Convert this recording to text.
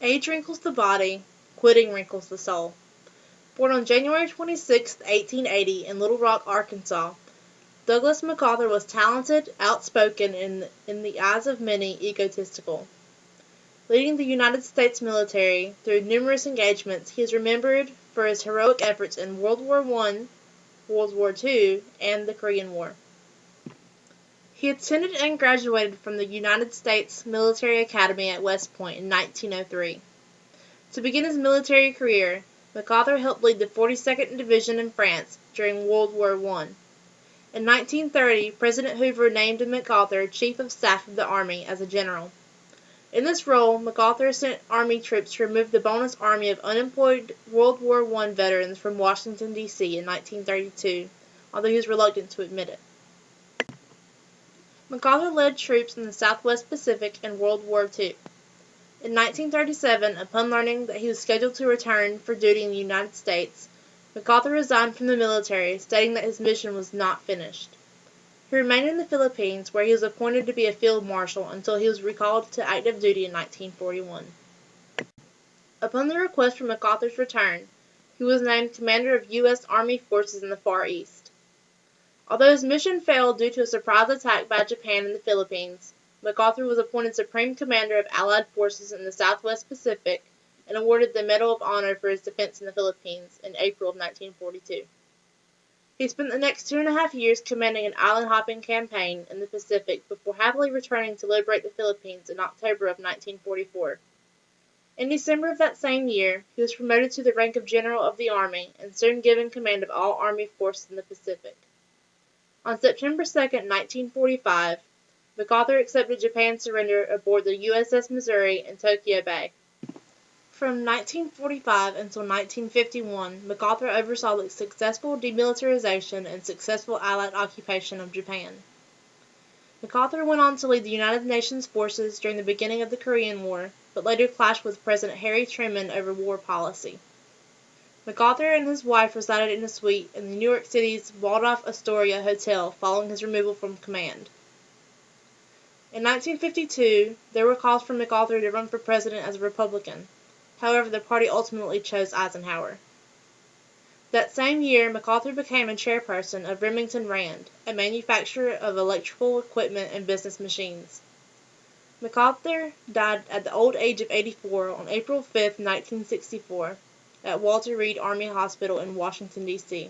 Age wrinkles the body, quitting wrinkles the soul. Born on January 26, 1880 in Little Rock, Arkansas, Douglas MacArthur was talented, outspoken, and in the eyes of many, egotistical. Leading the United States military through numerous engagements, he is remembered for his heroic efforts in World War I, World War II, and the Korean War. He attended and graduated from the United States Military Academy at West Point in 1903. To begin his military career, MacArthur helped lead the 42nd Division in France during World War I. In 1930, President Hoover named MacArthur Chief of Staff of the Army as a general. In this role, MacArthur sent Army troops to remove the bonus army of unemployed World War I veterans from Washington, D.C. in 1932, although he was reluctant to admit it. MacArthur led troops in the Southwest Pacific in World War II. In 1937, upon learning that he was scheduled to return for duty in the United States, MacArthur resigned from the military, stating that his mission was not finished. He remained in the Philippines, where he was appointed to be a field marshal until he was recalled to active duty in 1941. Upon the request for MacArthur's return, he was named commander of U.S. Army forces in the Far East. Although his mission failed due to a surprise attack by Japan in the Philippines, MacArthur was appointed Supreme Commander of Allied forces in the Southwest Pacific and awarded the Medal of Honor for his defense in the Philippines in April of 1942. He spent the next 2.5 years commanding an island-hopping campaign in the Pacific before happily returning to liberate the Philippines in October of 1944. In December of that same year, he was promoted to the rank of General of the Army and soon given command of all Army forces in the Pacific. On September 2, 1945, MacArthur accepted Japan's surrender aboard the USS Missouri in Tokyo Bay. From 1945 until 1951, MacArthur oversaw the successful demilitarization and successful Allied occupation of Japan. MacArthur went on to lead the United Nations forces during the beginning of the Korean War, but later clashed with President Harry Truman over war policy. MacArthur and his wife resided in a suite in New York City's Waldorf Astoria Hotel following his removal from command. In 1952, there were calls for MacArthur to run for president as a Republican. However, the party ultimately chose Eisenhower. That same year, MacArthur became a chairperson of Remington Rand, a manufacturer of electrical equipment and business machines. MacArthur died at the old age of 84 on April 5, 1964, at Walter Reed Army Hospital in Washington, D.C.